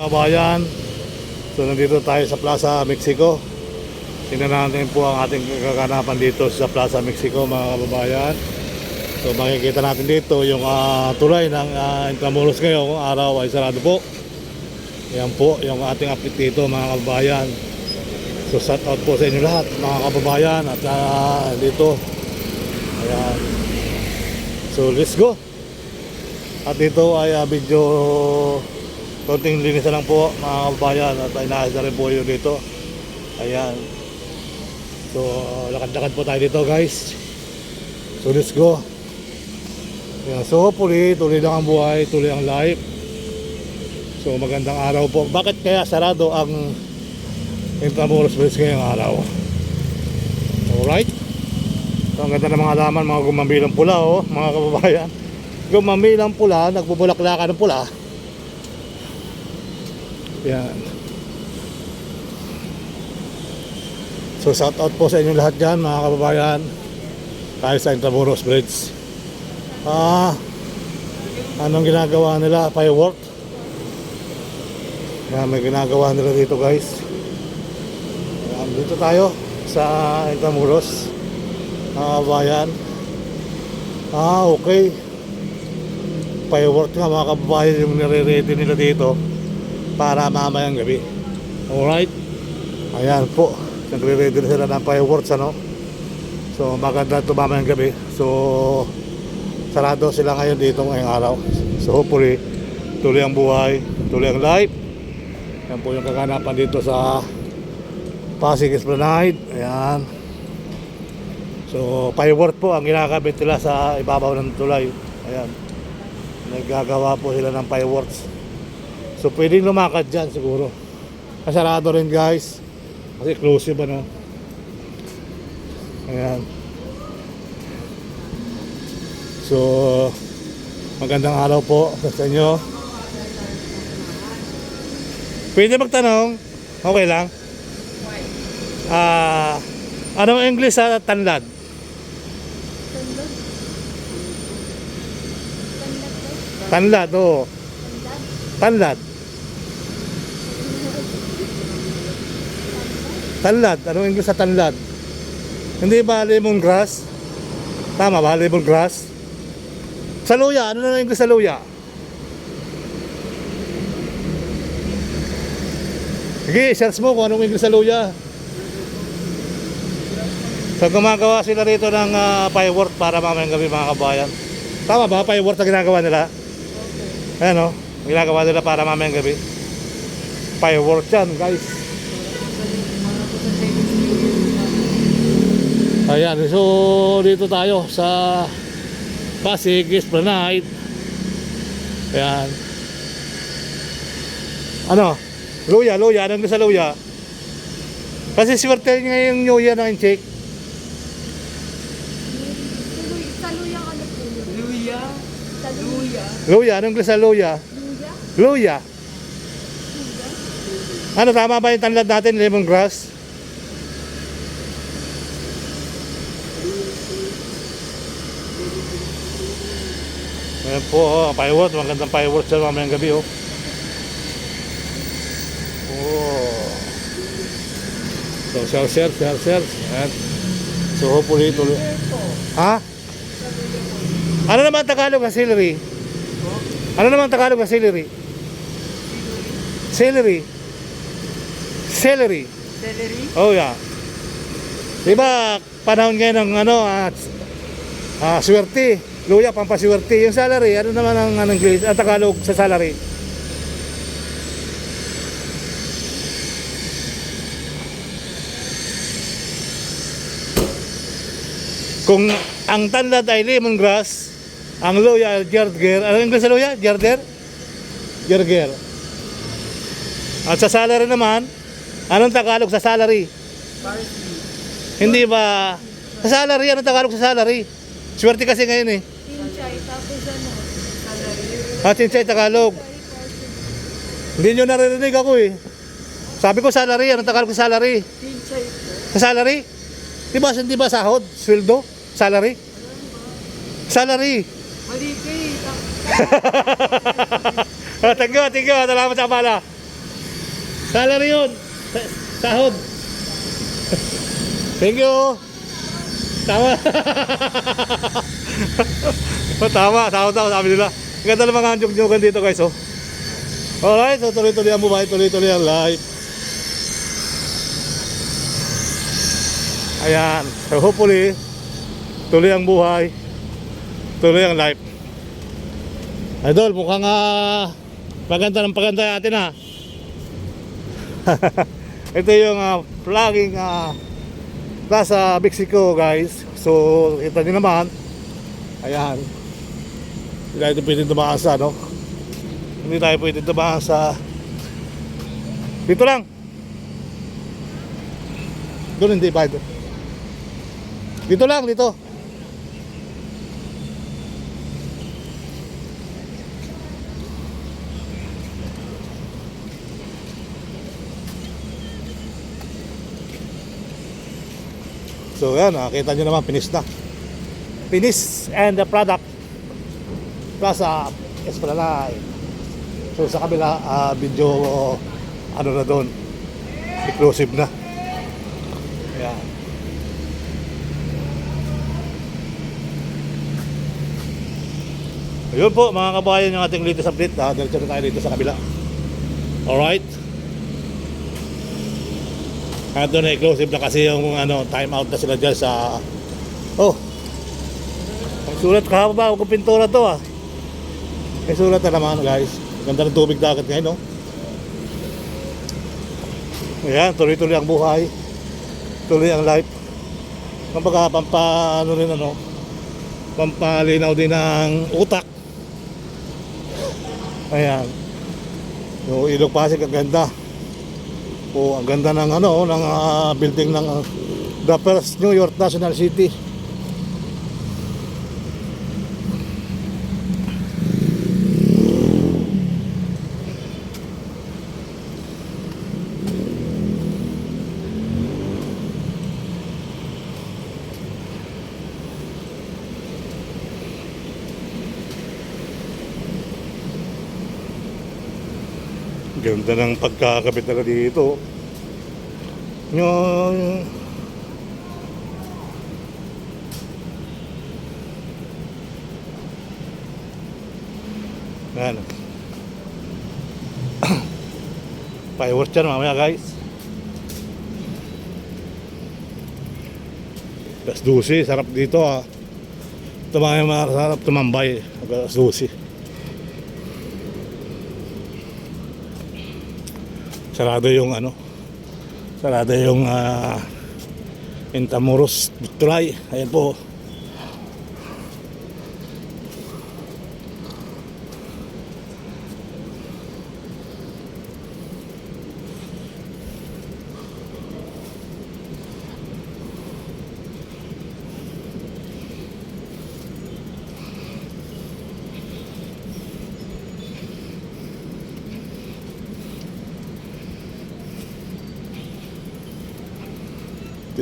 Kabayan, so nandito tayo sa Plaza Mexico. Tingnan natin po ang ating kaganapan dito sa Plaza Mexico, mga kababayan. So makikita natin dito yung tulay ng Intramuros ngayong araw ay sarado po. Yan po yung ating update dito, mga kababayan. So shout out po sa inyo lahat, mga kababayan. At dito, ayan. So let's go. At dito ay video konting linisan lang po, mga kababayan. At inaayos na rin po yun dito. Ayan. So lakad-lakad po tayo dito, guys. So let's go. Ayan. So hopefully tuloy lang ang buhay, tuloy ang life. So magandang araw po. Bakit kaya sarado ang Intramuros Bridge ngayong araw? Alright. So ang ganda ng mga halaman, mga gumambilang pula, oh, mga kababayan. Gumambilang pula, nagbubulaklakan ng pula. Yan. So shout out po sa inyo lahat dyan, mga kababayan. Tayo sa Intramuros Bridge. Anong ginagawa nila? Firework. Yan, may ginagawa nila dito, guys. Yan, dito tayo sa Intramuros, mga kababayan. Okay. Firework nga, mga kababayan, yung nire-ready nila dito para mamayang gabi. Alright. Ayan po, nagre-ready na sila ng fireworks, ano. So maganda ito mamayang gabi. So sarado sila ngayon dito ngayong araw. So hopefully tuloy ang buhay, tuloy ang life. Yan po yung kaganapan dito sa Pasig Esplanade. Ayan. So firework po ang ginakabit nila sa ibabaw ng tulay. Ayan, naggagawa po sila ng fireworks. So pwedeng lumakad dyan siguro. Kasarado rin, guys, kasi exclusive, ano. Ayan. So magandang araw po sa inyo. Pwede magtanong? Okay lang? Anong English sa tanlad? Tanlad, oo. Tanlad. Tanlad, anong English sa tanlad? Hindi ba lemongrass? Tama ba, lemongrass? Sa luya, ano na English sa luya? Sige, search mo kung anong English sa luya. So gumagawa sila rito ng firework para mamayang gabi, mga kabayan. Tama ba, firework na ginagawa nila? Ayan, o, ginagawa nila para mamayang gabi. Firework yan, guys. Ayan, so dito tayo sa Pasig Esplanade. Ayan. Ano? Luya, anong sa luya? Kasi swerte ngayong New Year ng check. Sa luya ano po? Luya? Sa luya? Luya, anong sa luya? Luya. Ano, tama ba yung tanlad natin, lemongrass? Ayan po, oh, fireworks, magandang fireworks sa mamayang gabi, oh. So share. Ayan. So hopefully tuloy. Ha? Ano naman Tagalog ng celery? Ano naman Tagalog ng celery? Celery. Oh yeah. Diba panahon ngayon ng ano, swerte, luya, pampaswerte. Yung salary, ano naman ang English, ang Tagalog sa salary? Kung ang tanlad ay lemongrass, ang luya ay jarder. Ano ang English sa luya? Jarder? At sa salary naman, anong Tagalog sa salary? Hindi ba? Sa salary, anong Tagalog sa salary? Swerte kasi ngayon, eh. Pinchay, tapos ano? Salary. Chinchay Tagalog. Hindi nyo naririnig ako, eh. Sabi ko salary, anong Tagalog sa salary? Pinchay po. Sa salary? Di ba sahod? Sweldo? Salary? Salary. Mali ka eh. Thank you. Salamat sa pala. Salary yun. Sahod. Thank you. Tama. Tama, sahod daw, sabi nila. Ang ganda ng mga anjog-jogan dito guys, oh. Alright, so tuloy-tuloy ang buhay, tuloy-tuloy ang life. Ayan, so hopefully, tuloy ang buhay, tuloy ang life. Idol, mukhang paganda ng paganda natin ha. Ito yung vlogging Plaza Mexico guys. So kita nyo naman. Ayan. Hindi tayo pwede tumaasa, no? Hindi tayo pwede tumaasa. Dito lang. Doon hindi pa ito. Dito lang, dito. So yan, nakita nyo naman, finish na. Finish and the product Plaza Esplanade. So sa kabila, video ano na doon, exclusive na. Ayan. Ayun po mga kabayan yung ating latest update. Diretso na tayo dito sa kabila. Alright. At doon na exclusive na kasi yung time out na sila dyan sa... Oh, ang sulat kahaba kung pintura to may sulat na naman guys. Ganda ng tubig dagat ngayon, no? Ayan, tuloy-tuloy ang buhay, tuloy ang life. Kumbaga pampalinaw din ng utak. Ayan, yung Ilog Pasig ang ganda. Oh, ang ganda ng ng building ng the first New York National City. Ganda ng pagkakabit na dito. Yan. Yan. Fireworks yan mamaya guys. Alas 12, sarap dito Ito mga masarap tumambay. Alas 12. Sarado yung sarado yung Intramuros Tulay. Ayan po.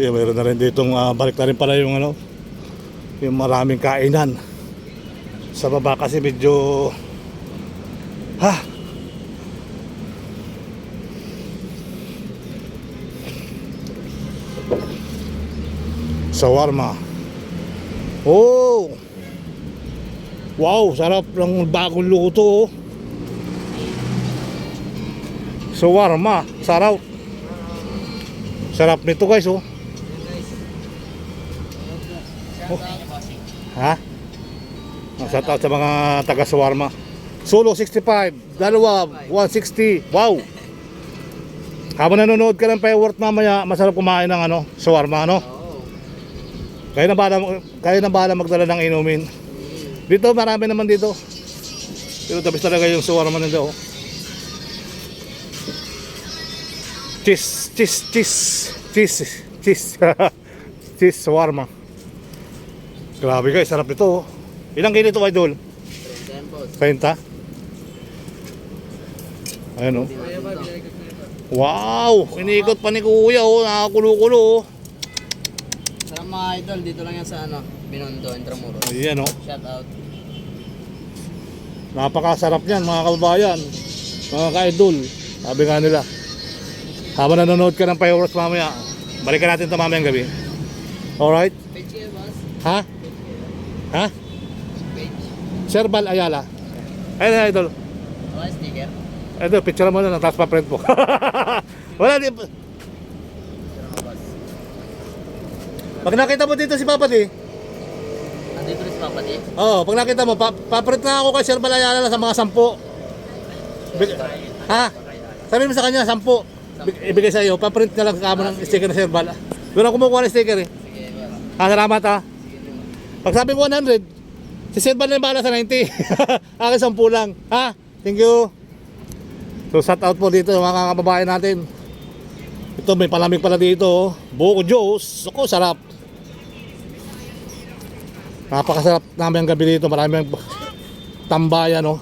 Mayroon na rin ditong balik na rin pala yung yung maraming kainan sa baba kasi medyo shawarma. Oh, wow, sarap ng bagong luto. Shawarma, sarap. Sarap nito guys. Ha? Shout out sa mga taga shawarma. Solo 65, dalawa 160. Wow. Habang nanonood ka ng firework mamaya, masarap kumain ng shawarma, Kaya na bahala magdala ng inumin. Dito marami naman dito. Pero tapos talaga yung shawarma nila, Cheese shawarma. Grabe guys, sarap nito. Ilang kilo ito, idol? 30. Ayan Wow, iniikot pa ni kuya nakakulo-kulo Sarap mga idol, dito lang yan sa Binondo, Intramuros. Ayan Shout out. Napakasarap yan mga kababayan, mga ka-idol. Sabi nga nila, Habang nanonood ka ng fireworks mamaya, balikan natin ito mamayang gabi. Alright? Page kayo, boss. Ha? Ha? Page. Sherbal Ayala. Ayun, idol. Okay, sticker. Ito, picture mo na, tapos pa-print mo. Wala, di. Picture mo, boss. Pag nakita mo dito si Papa Di, Andito rin si Papa Di. pag nakita mo, pa-print na ako kay Sir Balayala sa mga 10. Ha? Sabi mo sa kanya, 10. Ibigay sa iyo, pa-print na lang sa kamo ng sticker ng Sir Bal. Doon ako kumukuha ng sticker eh. Sige, boss. Salamat ha. Pag sabi ko 100, si Sir Bal na yung bahala sa 90. Akin 10 lang. Ha? Thank you. So shout out po dito mga kababayan natin. Ito may palamig pala dito. Oh. Buko juice. Ako sarap. Napakasarap namin ang gabi dito. Maraming tambayan oh.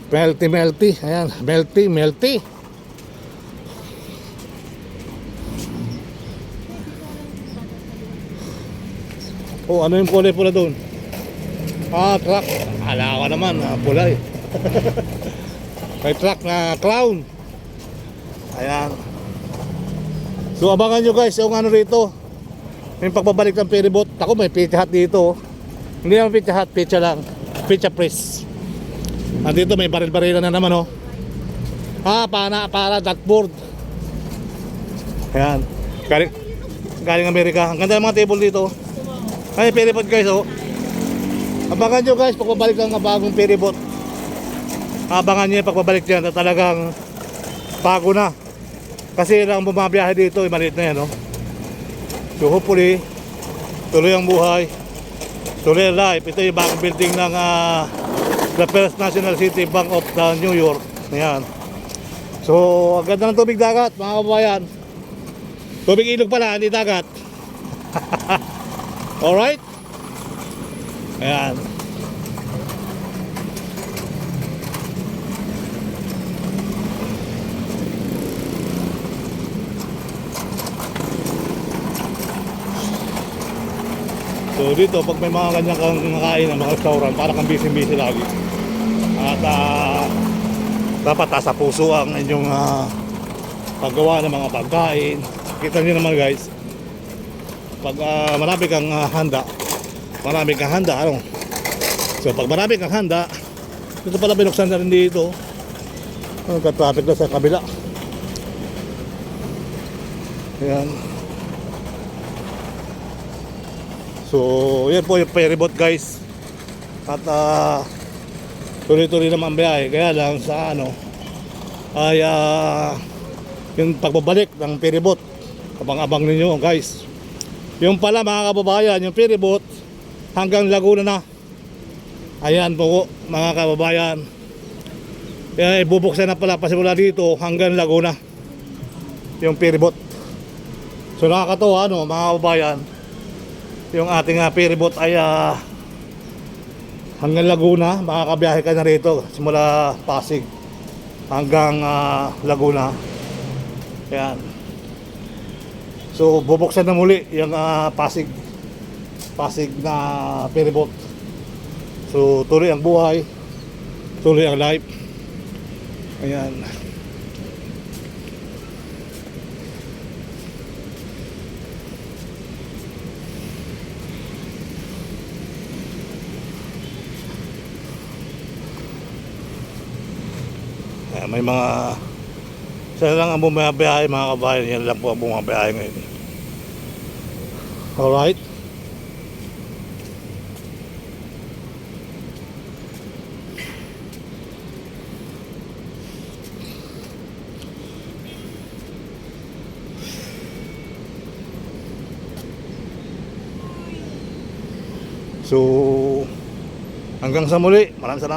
Melty. Ayan, melty. Oh, ano yung kulay pula doon? Truck. Ala ka naman, pula eh. May truck na clown. Ayan. So abangan nyo guys yung ano rito. May pagbabalik ng ferryboat. Ako may pizza hut dito. Hindi naman pizza hut, pizza lang. Pizza press. Andito may baril-barilan na naman oh. Para dartboard. Ayan. Galing Amerika. Ang ganda ng mga table dito. Ay, ferryboat guys oh. Abangan nyo guys pagbabalik ng bagong ferryboat. Abangan nyo yung pagbabalik dyan. Talagang bago na. Kasi lang bumabiyahe dito, maliit na yan oh. So hopefully tuloy ang buhay, tuloy ang life. Ito yung bagong building ng the First National City Bank of New York. Ayan. So ang ganda ng tubig dagat mga kababayan. Tubig ilog pala, hindi dagat. Alright. Ayan. So dito pag may mga ganyan kang nakain ng mga restaurant, para kang busy lagi. At dapat sa puso ang inyong paggawa ng mga pagkain. Kita niyo naman guys, pag marami kang handa, ano? So pag marami kang handa, dito pala binuksan na rin dito. Nagka-traffic na sa kabila. Ayan. So, yan po yung ferryboat guys. At tuloy-tuloy naman ang biyahe. Kaya lang sa ano ay yung pagbabalik ng ferryboat. Abang-abang ninyo guys. Yung pala mga kababayan, yung ferryboat hanggang Laguna na. Ayan po mga kababayan. Kaya ibubuksan na pala pasimula dito hanggang Laguna yung ferryboat. So nakakatawa ano mga kababayan, yung ating ferryboat ay hanggang Laguna. Makakabiyahe ka na rito simula Pasig hanggang Laguna. Ayan. So bubuksan na muli yung Pasig na ferryboat. So tuloy ang buhay, tuloy ang life. Ayan. May mga isa lang ang bumabiyahe mga kabayan. Yan lang po ang bumabiyahe ngayon. Alright. So hanggang sa muli. Maraming salamat.